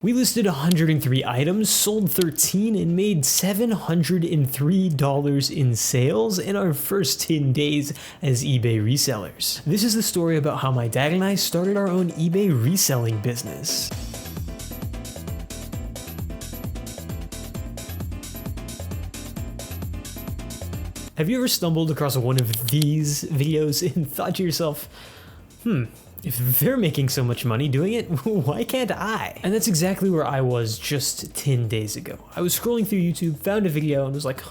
We listed 103 items, sold 13, and made $703 in sales in our first 10 days as eBay resellers. This is the story about how my dad and I started our own eBay reselling business. Have you ever stumbled across one of these videos and thought to yourself, if they're making so much money doing it, why can't I? And that's exactly where I was just 10 days ago. I was scrolling through YouTube, found a video, and was like,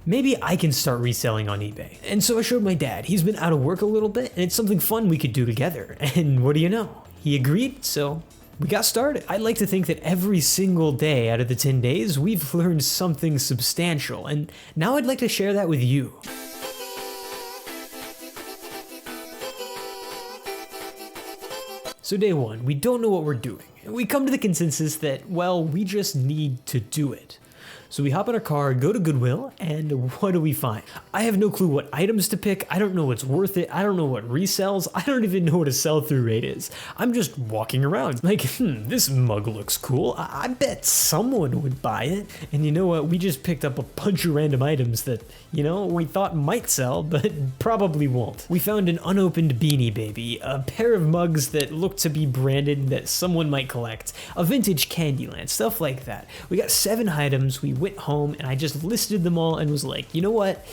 maybe I can start reselling on eBay. And so I showed my dad. He's been out of work a little bit, and it's something fun we could do together. And what do you know? He agreed, so we got started. I'd like to think that every single day out of the 10 days, we've learned something substantial, and now I'd like to share that with you. So day one, we don't know what we're doing. We come to the consensus that, well, we just need to do it. So we hop in our car, go to Goodwill, and what do we find? I have no clue what items to pick. I don't know what's worth it. I don't know what resells. I don't even know what a sell-through rate is. I'm just walking around like, this mug looks cool. I bet someone would buy it. And you know what? We just picked up a bunch of random items that, we thought might sell, but probably won't. We found an unopened Beanie Baby, a pair of mugs that looked to be branded that someone might collect, a vintage Candyland, stuff like that. We got 7 items. We went home and I just listed them all and was like, you know what?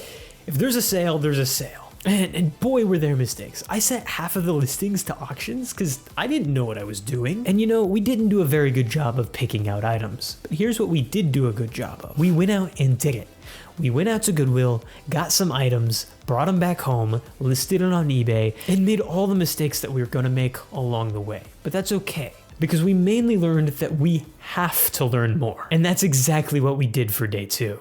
If there's a sale, there's a sale. And boy, were there mistakes. I sent half of the listings to auctions because I didn't know what I was doing. And we didn't do a very good job of picking out items. But here's what we did do a good job of. We went out and did it. We went out to Goodwill, got some items, brought them back home, listed it on eBay, and made all the mistakes that we were going to make along the way. But that's okay, because we mainly learned that we have to learn more. And that's exactly what we did for day 2.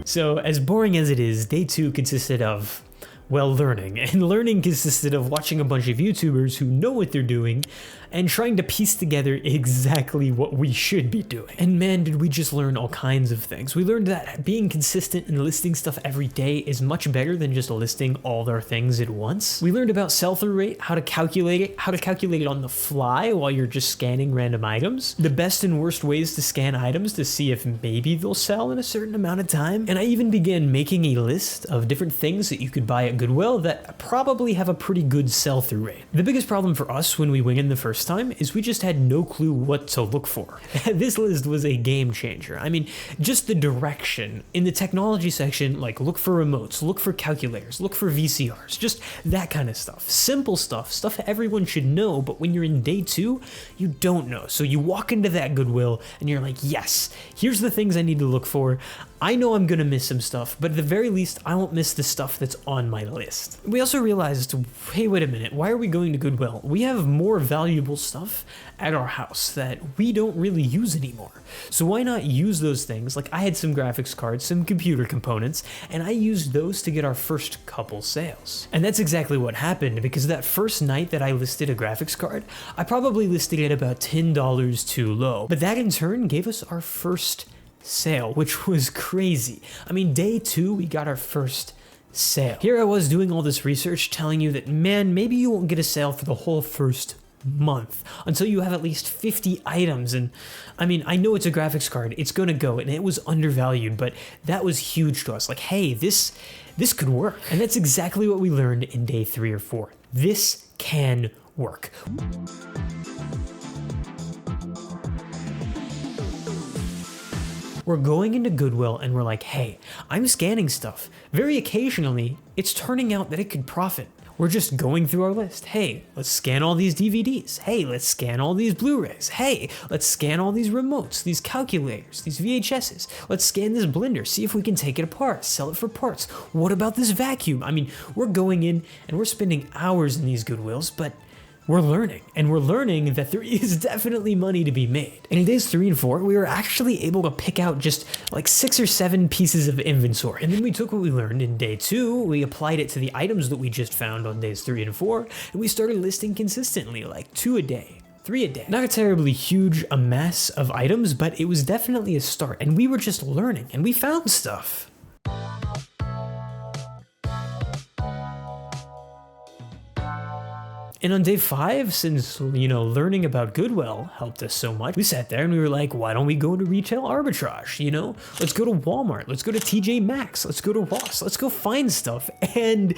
So as boring as it is, day 2 consisted of, learning. And learning consisted of watching a bunch of YouTubers who know what they're doing and trying to piece together exactly what we should be doing. And man, did we just learn all kinds of things. We learned that being consistent and listing stuff every day is much better than just listing all our things at once. We learned about sell-through rate, how to calculate it on the fly while you're just scanning random items, the best and worst ways to scan items to see if maybe they'll sell in a certain amount of time. And I even began making a list of different things that you could buy at Goodwill that probably have a pretty good sell-through rate. The biggest problem for us when we went in the first time is we just had no clue what to look for. This list was a game changer. I mean, just the direction in the technology section, like look for remotes, look for calculators, look for VCRs, just that kind of stuff. Simple stuff everyone should know, but when you're in day 2, you don't know. So you walk into that Goodwill and you're like, yes, here's the things I need to look for. I know I'm gonna miss some stuff, but at the very least, I won't miss the stuff that's on my list. We also realized, hey, wait a minute, why are we going to Goodwill? We have more valuable stuff at our house that we don't really use anymore. So why not use those things? Like I had some graphics cards, some computer components, and I used those to get our first couple sales. And that's exactly what happened, because that first night that I listed a graphics card, I probably listed it about $10 too low. But that in turn gave us our first sale, which was crazy. I mean, day 2, we got our first sale. Here I was doing all this research telling you that, man, maybe you won't get a sale for the whole first month until you have at least 50 items. And I mean, I know it's a graphics card, it's gonna go, and it was undervalued, but that was huge to us. Like, hey, this could work. And that's exactly what we learned in day 3 or 4. This can work. We're going into Goodwill and we're like, hey, I'm scanning stuff. Very occasionally, it's turning out that it could profit. We're just going through our list. Hey, let's scan all these DVDs. Hey, let's scan all these Blu-rays. Hey, let's scan all these remotes, these calculators, these VHSs. Let's scan this blender, see if we can take it apart, sell it for parts. What about this vacuum? I mean, we're going in and we're spending hours in these Goodwills, but we're learning, and we're learning that there is definitely money to be made. And in days 3 and 4, we were actually able to pick out just like 6 or 7 pieces of inventory. And then we took what we learned in day 2, we applied it to the items that we just found on days 3 and 4, and we started listing consistently, like 2 a day. 3 a day. Not a terribly huge amass of items, but it was definitely a start, and we were just learning, and we found stuff. And on day 5, since, learning about Goodwill helped us so much, we sat there and we were like, why don't we go to retail arbitrage, Let's go to Walmart, let's go to TJ Maxx, let's go to Ross, let's go find stuff. And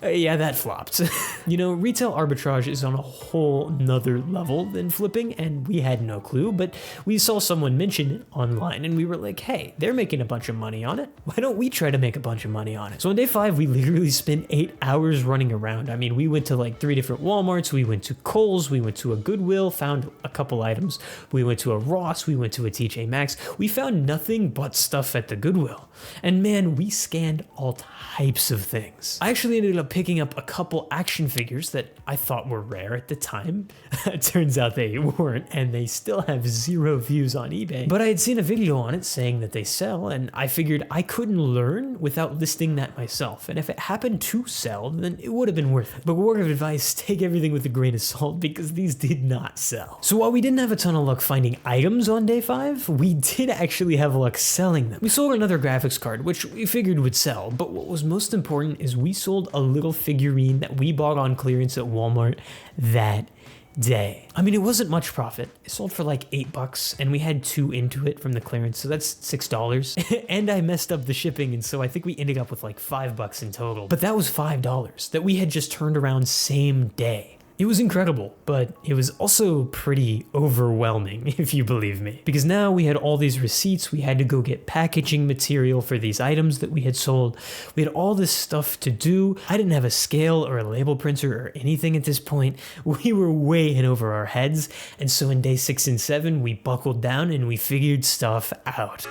yeah, that flopped. Retail arbitrage is on a whole nother level than flipping, and we had no clue, but we saw someone mention it online and we were like, hey, they're making a bunch of money on it. Why don't we try to make a bunch of money on it? So on day 5, we literally spent 8 hours running around. I mean, we went to like 3 different Walmarts, we went to Kohl's, we went to a Goodwill, found a couple items, we went to a Ross, we went to a TJ Maxx. We found nothing but stuff at the Goodwill. And man, we scanned all types of things. I actually ended up picking up a couple action figures that I thought were rare at the time. It turns out they weren't, and they still have 0 views on eBay. But I had seen a video on it saying that they sell, and I figured I couldn't learn without listing that myself. And if it happened to sell, then it would have been worth it. But word of advice, take everything with a grain of salt because these did not sell. So while we didn't have a ton of luck finding items on day 5, we did actually have luck selling them. We sold another graphics card, which we figured would sell, but what was most important is we sold a little figurine that we bought on clearance at Walmart that day. I mean, it wasn't much profit. It sold for like $8 and we had 2 into it from the clearance, so that's $6. And I messed up the shipping, and so I think we ended up with like $5 in total. But that was $5 that we had just turned around same day. It was incredible, but it was also pretty overwhelming, if you believe me. Because now we had all these receipts, we had to go get packaging material for these items that we had sold. We had all this stuff to do. I didn't have a scale or a label printer or anything at this point. We were way in over our heads, and so in day 6 and 7, we buckled down and we figured stuff out.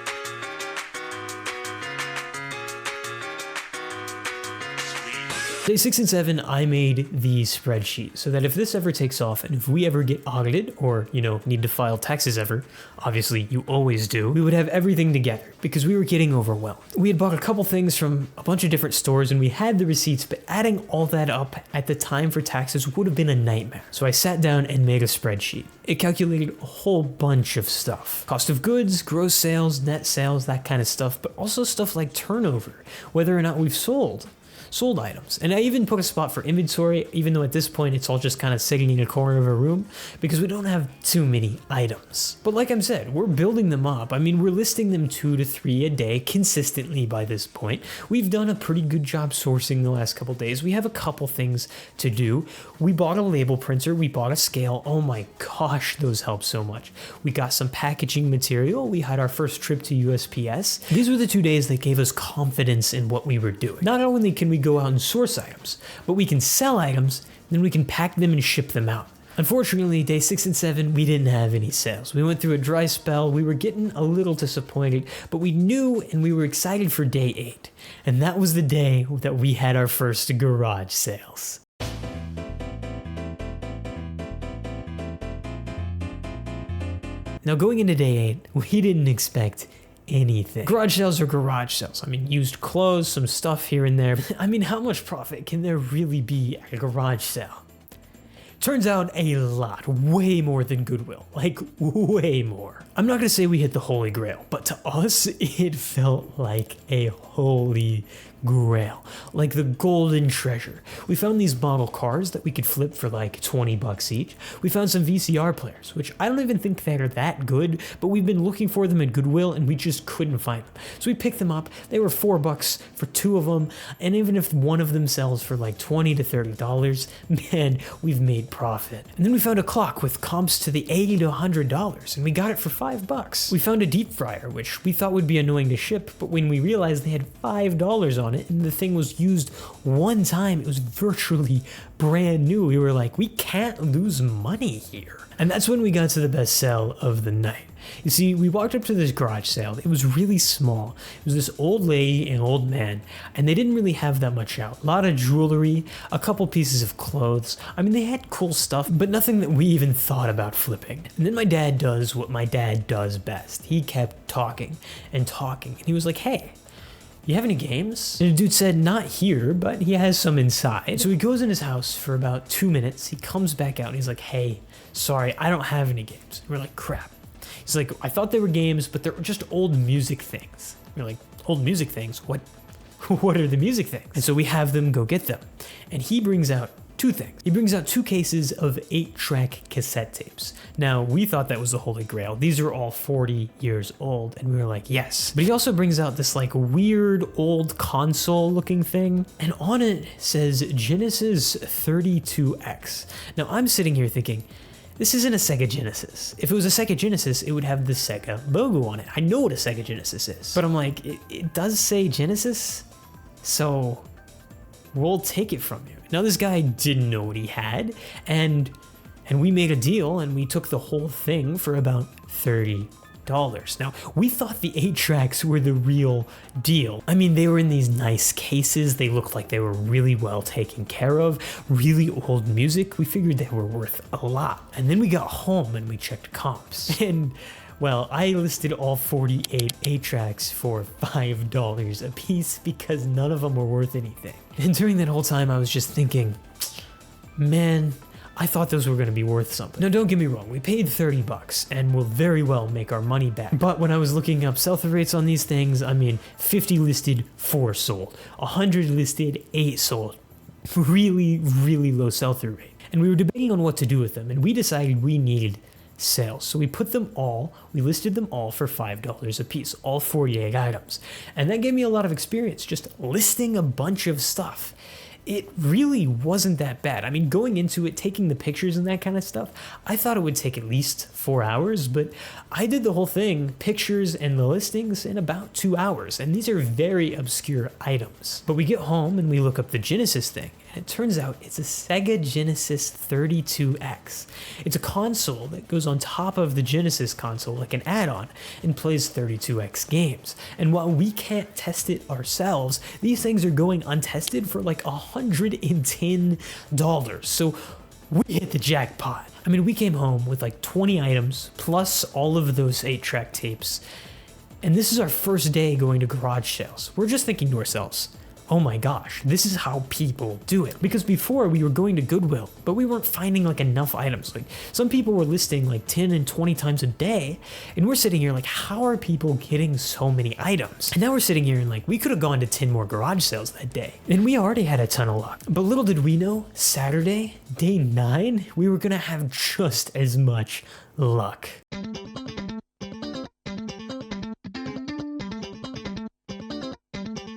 Day 6 and 7, I made the spreadsheet so that if this ever takes off and if we ever get audited or, need to file taxes ever, obviously you always do, we would have everything together because we were getting overwhelmed. We had bought a couple things from a bunch of different stores and we had the receipts, but adding all that up at the time for taxes would have been a nightmare. So I sat down and made a spreadsheet. It calculated a whole bunch of stuff. Cost of goods, gross sales, net sales, that kind of stuff, but also stuff like turnover, whether or not we've sold items. And I even put a spot for inventory, even though at this point it's all just kind of sitting in a corner of a room because we don't have too many items. But like I said, we're building them up. I mean, we're listing them 2 to 3 a day consistently by this point. We've done a pretty good job sourcing the last couple days. We have a couple things to do. We bought a label printer, we bought a scale. Oh my gosh, those help so much. We got some packaging material. We had our first trip to USPS. These were the 2 days that gave us confidence in what we were doing. Not only can we go out and source items, but we can sell items, then we can pack them and ship them out. Unfortunately, day 6 and 7, we didn't have any sales. We went through a dry spell. We were getting a little disappointed, but we knew and we were excited for day 8. And that was the day that we had our first garage sales. Now going into day 8, we didn't expect anything. Garage sales are garage sales. I mean, used clothes, some stuff here and there. I mean, how much profit can there really be at a garage sale? Turns out a lot, way more than Goodwill, like way more. I'm not gonna say we hit the holy grail, but to us, it felt like a holy grail, like the golden treasure. We found these model cars that we could flip for like $20 each. We found some VCR players, which I don't even think they're that good, but we've been looking for them at Goodwill and we just couldn't find them. So we picked them up. They were $4 for 2 of them, and even if one of them sells for like $20 to $30, man, we've made profit. And then we found a clock with comps to the $80 to $100, and we got it for $5. We found a deep fryer, which we thought would be annoying to ship, but when we realized they had $5 on it and the thing was used one time, it was virtually brand new, we were like, we can't lose money here. And that's when we got to the best sale of the night. You see, we walked up to this garage sale. It was really small. It was this old lady and old man, and they didn't really have that much out. A lot of jewelry, a couple pieces of clothes. I mean, they had cool stuff, but nothing that we even thought about flipping. And then my dad does what my dad does best. He kept talking and talking, and he was like, hey, you have any games? And the dude said, not here, but he has some inside. So he goes in his house for about 2 minutes. He comes back out and he's like, hey, sorry, I don't have any games. And we're like, crap. He's like, I thought they were games, but they're just old music things. We're like, old music things? What are the music things? And so we have them go get them. And he brings out two things. He brings out 2 cases of 8-track cassette tapes. Now, we thought that was the holy grail. These are all 40 years old, and we were like, yes. But he also brings out this like weird old console looking thing, and on it says Genesis 32X. Now, I'm sitting here thinking, this isn't a Sega Genesis. If it was a Sega Genesis, it would have the Sega logo on it. I know what a Sega Genesis is. But I'm like, it does say Genesis, so we'll take it from you. Now this guy didn't know what he had, and we made a deal, and we took the whole thing for about $30. Now, we thought the 8 tracks were the real deal. I mean, they were in these nice cases. They looked like they were really well taken care of, really old music. We figured they were worth a lot. And then we got home and we checked comps. And, well, I listed all 48 8 tracks for $5 a piece because none of them were worth anything. And during that whole time, I was just thinking, man, I thought those were going to be worth something. Now, don't get me wrong, we paid $30 and we'll very well make our money back. But when I was looking up sell-through rates on these things, I mean, 50 listed, 4 sold. 100 listed, 8 sold. Really, really low sell-through rate. And we were debating on what to do with them, and we decided we needed sales. So we listed them all for $5 a piece, all 48 items. And that gave me a lot of experience just listing a bunch of stuff. It really wasn't that bad. I mean, going into it, taking the pictures and that kind of stuff, I thought it would take at least 4 hours, but I did the whole thing, pictures and the listings, in about 2 hours. And these are very obscure items. But we get home and we look up the Genesis thing, and it turns out it's a Sega Genesis 32X. It's a console that goes on top of the Genesis console, like an add-on, and plays 32X games. And while we can't test it ourselves, these things are going untested for like $110. So we hit the jackpot. I mean, we came home with like 20 items, plus all of those 8-track tapes. And this is our first day going to garage sales. We're just thinking to ourselves, oh my gosh, this is how people do it. Because before we were going to Goodwill, but we weren't finding like enough items. Like some people were listing like 10 and 20 times a day. And we're sitting here like, how are people getting so many items? And now we're sitting here and like, we could have gone to 10 more garage sales that day. And we already had a ton of luck. But little did we know, Saturday, day 9, we were gonna have just as much luck.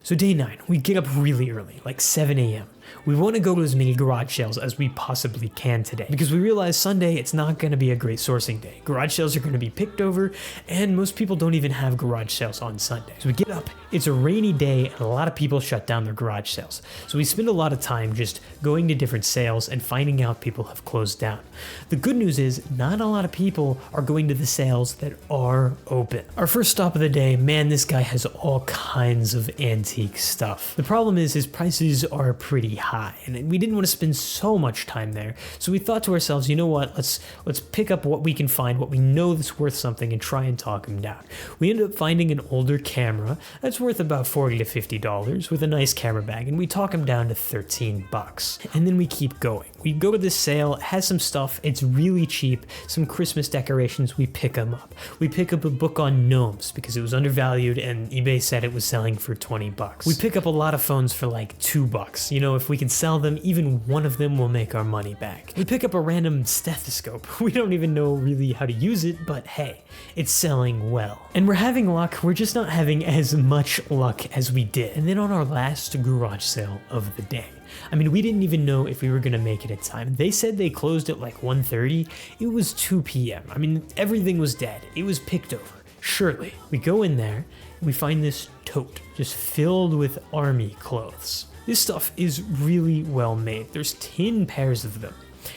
So day 9, we get up really early, like 7 a.m. We want to go to as many garage sales as we possibly can today because we realize Sunday it's not going to be a great sourcing day. Garage sales are going to be picked over, and most people don't even have garage sales on Sunday. So we get up, it's a rainy day, and a lot of people shut down their garage sales. So we spend a lot of time just going to different sales and finding out people have closed down. The good news is not a lot of people are going to the sales that are open. Our first stop of the day, man, this guy has all kinds of antique stuff. The problem is his prices are pretty high, and we didn't want to spend so much time there. So we thought to ourselves, you know what, let's pick up what we can find, what we know that's worth something, and try and talk him down. We ended up finding an older camera that's worth about $40 to $50 with a nice camera bag, and we talk him down to $13. And then we keep going. We go to this sale, it has some stuff, it's really cheap, some Christmas decorations, we pick them up. We pick up a book on gnomes because it was undervalued and eBay said it was selling for $20. We pick up a lot of phones for like $2. You know, if we can sell them, even one of them will make our money back. We pick up a random stethoscope. We don't even know really how to use it, but hey, it's selling well. And we're having luck, we're just not having as much luck as we did. And then on our last garage sale of the day, I mean, we didn't even know if we were gonna make it in time. They said they closed at like 1:30. It was 2 p.m. I mean, everything was dead. It was picked over. Surely. We go in there, and we find this tote just filled with army clothes. This stuff is really well made. There's 10 pairs of them,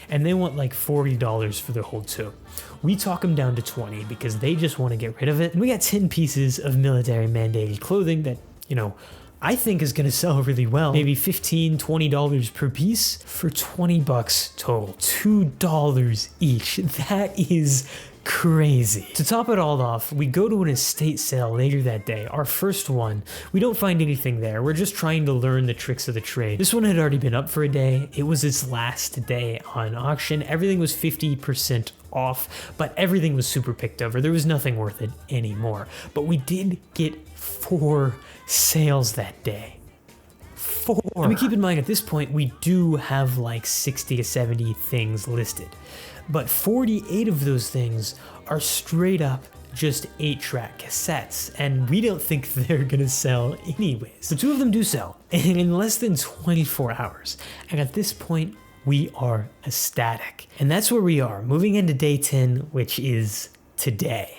and they want like $40 for the whole tote. We talk them down to 20 because they just want to get rid of it. And we got 10 pieces of military mandated clothing that, you know, I think is gonna sell really well. Maybe $15, $20 per piece for $20 total. $2 each. That is crazy. To top it all off, we go to an estate sale later that day, our first one. We don't find anything there. We're just trying to learn the tricks of the trade. This one had already been up for a day. It was its last day on auction. Everything was 50% off, but everything was super picked over. There was nothing worth it anymore. But we did get 4 sales that day. 4. I mean, keep in mind at this point, we do have like 60 to 70 things listed, but 48 of those things are straight up just 8-track cassettes, and we don't think they're gonna sell anyways. The 2 of them do sell, and in less than 24 hours. And at this point, we are ecstatic. And that's where we are, moving into day 10, which is today.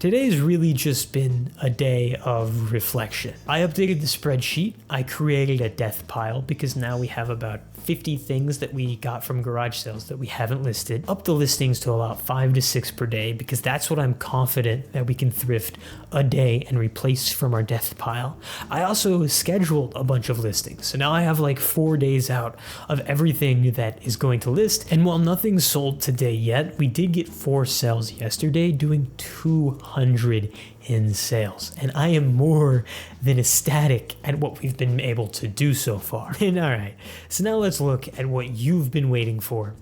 Today's really just been a day of reflection. I updated the spreadsheet. I created a death pile because now we have about 50 things that we got from garage sales that we haven't listed. Up the listings to about 5 to 6 per day because that's what I'm confident that we can thrift a day and replace from our death pile. I also scheduled a bunch of listings. So now I have like 4 days out of everything that is going to list. And while nothing's sold today yet, we did get 4 sales yesterday doing 200 in sales, and I am more than ecstatic at what we've been able to do so far. And all right, so now let's look at what you've been waiting for.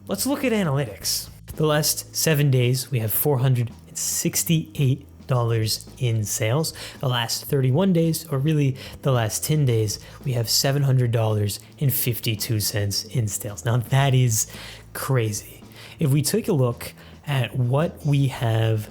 Let's look at analytics. The last 7 days, we have $468 in sales. The last 31 days, or really the last 10 days, we have $700.52 in sales. Now that is crazy. If we take a look at what we have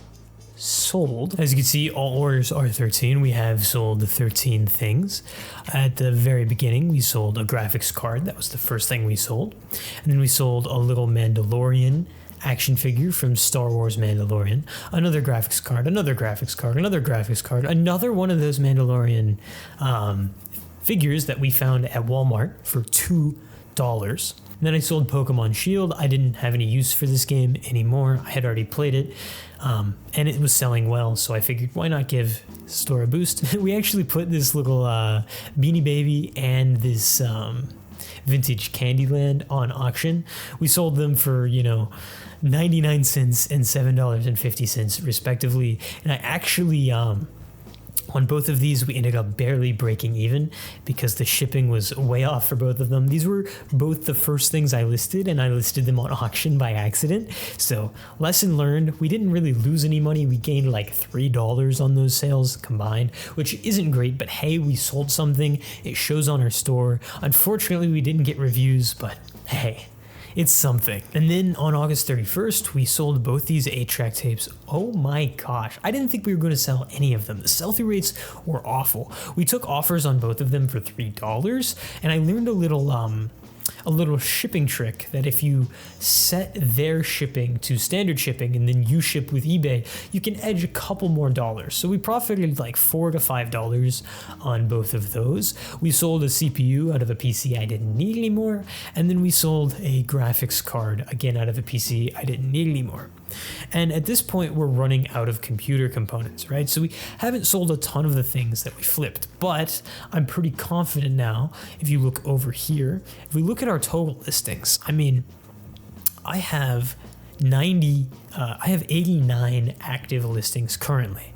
sold, as you can see, all orders are 13. We have sold 13 things. At the very beginning, we sold a graphics card. That was the first thing we sold. And then we sold a little Mandalorian action figure from Star Wars Mandalorian, another graphics card, another graphics card, another graphics card, another one of those Mandalorian figures that we found at Walmart for $2. And then I sold Pokemon Shield. I didn't have any use for this game anymore. I had already played it, and it was selling well, so I figured why not give store a boost. We actually put this little Beanie Baby and this vintage Candyland on auction. We sold them for, 99 cents and $7.50 respectively, and I actually on both of these, we ended up barely breaking even because the shipping was way off for both of them. These were both the first things I listed, and I listed them on auction by accident. So lesson learned, we didn't really lose any money. We gained like $3 on those sales combined, which isn't great, but hey, we sold something. It shows on our store. Unfortunately, we didn't get reviews, but hey, it's something. And then on August 31st, we sold both these 8-track tapes. Oh my gosh, I didn't think we were going to sell any of them. The sell-through rates were awful. We took offers on both of them for $3, and I learned a little shipping trick that if you set their shipping to standard shipping and then you ship with eBay, you can edge a couple more dollars. So we profited like $4 to $5 on both of those. We sold a CPU out of a PC I didn't need anymore, and then we sold a graphics card again out of a PC I didn't need anymore. And at this point, we're running out of computer components, right? So we haven't sold a ton of the things that we flipped, but I'm pretty confident now. If you look over here, if we look at our total listings, I mean, I have 89 active listings currently.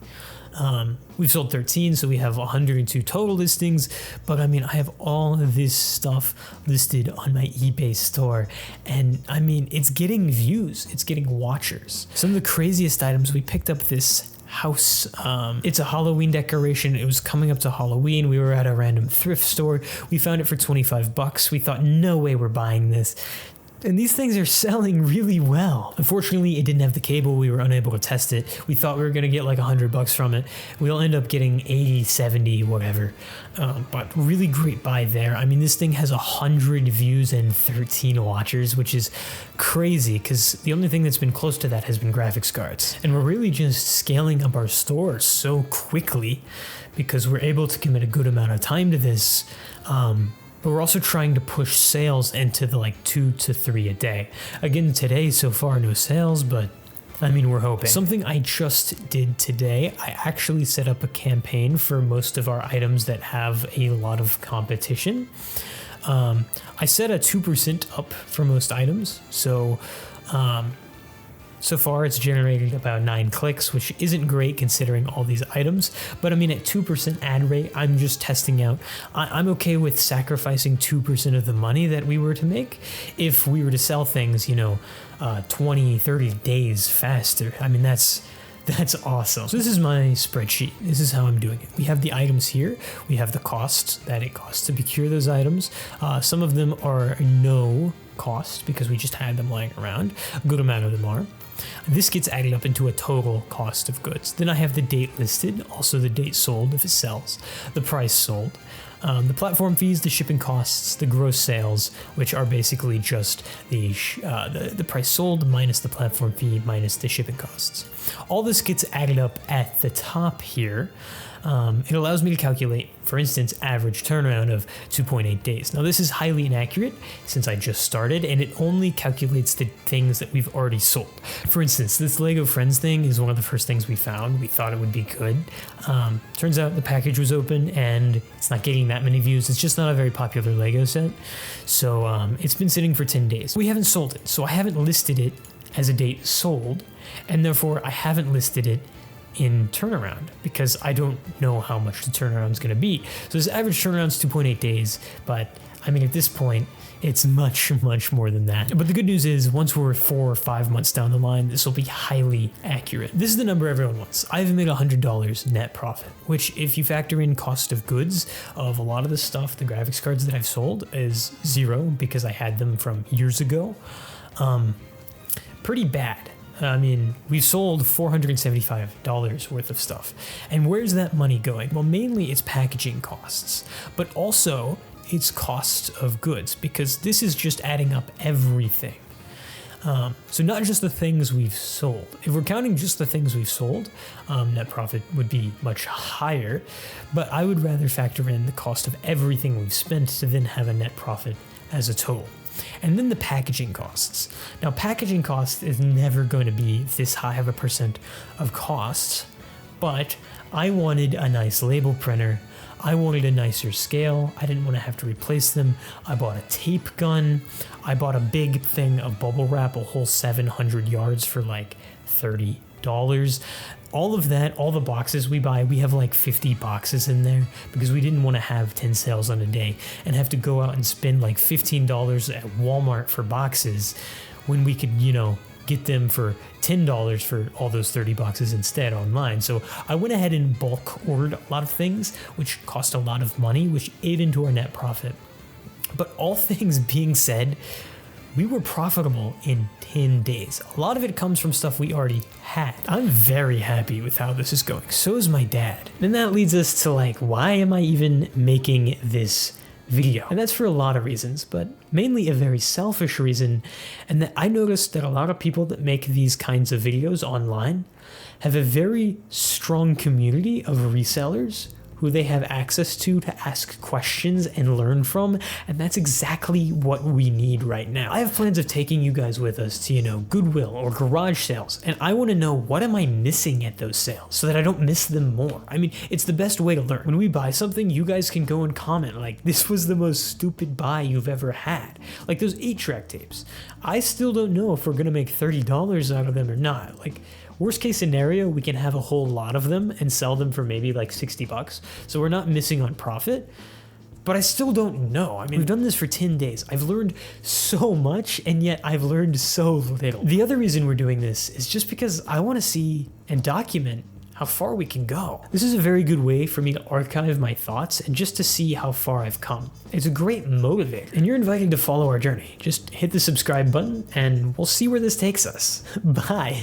We've sold 13, so we have 102 total listings, but I mean, I have all of this stuff listed on my eBay store, and I mean, it's getting views, it's getting watchers. Some of the craziest items, we picked up this house. It's a Halloween decoration. It was coming up to Halloween. We were at a random thrift store. We found it for $25. We thought, no way we're buying this. And these things are selling really well. Unfortunately, it didn't have the cable. We were unable to test it. We thought we were going to get like $100 from it. We'll end up getting 80, 70, whatever. But really great buy there. I mean, this thing has 100 views and 13 watchers, which is crazy because the only thing that's been close to that has been graphics cards. And we're really just scaling up our store so quickly because we're able to commit a good amount of time to this. But we're also trying to push sales into the like 2 to 3 a day. Again, today so far no sales, but I mean, we're hoping. Something I just did today, I actually set up a campaign for most of our items that have a lot of competition. I set a 2% up for most items, so far it's generated about 9 clicks, which isn't great considering all these items, but I mean at 2% ad rate, I'm just testing out. I'm okay with sacrificing 2% of the money that we were to make if we were to sell things, 20, 30 days faster. I mean, that's That's awesome. So this is my spreadsheet. This is how I'm doing it. We have the items here. We have the costs that it costs to procure those items. Some of them are no cost because we just had them lying around. A good amount of them are. This gets added up into a total cost of goods. Then I have the date listed, also the date sold if it sells, the price sold, the platform fees, the shipping costs, the gross sales, which are basically just the price sold minus the platform fee minus the shipping costs. All this gets added up at the top here. It allows me to calculate, for instance, average turnaround of 2.8 days. Now this is highly inaccurate since I just started, and it only calculates the things that we've already sold. For instance, this Lego Friends thing is one of the first things we found. We thought it would be good. Turns out the package was open and it's not getting that many views. It's just not a very popular Lego set. So it's been sitting for 10 days. We haven't sold it, so I haven't listed it as a date sold, and therefore I haven't listed it in turnaround because I don't know how much the turnaround is going to be. So this average turnaround is 2.8 days, but I mean, at this point, it's much, much more than that. But the good news is once we're 4 or 5 months down the line, this will be highly accurate. This is the number everyone wants. I've made $100 net profit, which if you factor in cost of goods of a lot of the stuff, the graphics cards that I've sold is 0 because I had them from years ago. Pretty bad. I mean, we sold $475 worth of stuff. And where's that money going? Well, mainly it's packaging costs, but also it's cost of goods because this is just adding up everything. So not just the things we've sold. If we're counting just the things we've sold, net profit would be much higher, but I would rather factor in the cost of everything we've spent to then have a net profit as a total. And then the packaging costs. Now, packaging cost is never going to be this high of a percent of costs, but I wanted a nice label printer. I wanted a nicer scale. I didn't want to have to replace them. I bought a tape gun. I bought a big thing of bubble wrap, a whole 700 yards for like $30. All of that, all the boxes we buy, we have like 50 boxes in there because we didn't want to have 10 sales on a day and have to go out and spend like $15 at Walmart for boxes when we could, get them for $10 for all those 30 boxes instead online. So I went ahead and bulk ordered a lot of things, which cost a lot of money, which ate into our net profit. But all things being said, we were profitable in 10 days. A lot of it comes from stuff we already had. I'm very happy with how this is going. So is my dad. And that leads us to why am I even making this video? And that's for a lot of reasons, but mainly a very selfish reason. And that I noticed that a lot of people that make these kinds of videos online have a very strong community of resellers who they have access to ask questions and learn from, and that's exactly what we need right now. I have plans of taking you guys with us to, Goodwill or garage sales, and I want to know what am I missing at those sales so that I don't miss them more. I mean, it's the best way to learn. When we buy something, you guys can go and comment this was the most stupid buy you've ever had. Like those 8-track tapes. I still don't know if we're gonna make $30 out of them or not. Worst case scenario, we can have a whole lot of them and sell them for maybe $60. So we're not missing on profit, but I still don't know. I mean, we've done this for 10 days. I've learned so much, and yet I've learned so little. The other reason we're doing this is just because I want to see and document how far we can go. This is a very good way for me to archive my thoughts and just to see how far I've come. It's a great motivator, and you're invited to follow our journey. Just hit the subscribe button and we'll see where this takes us. Bye.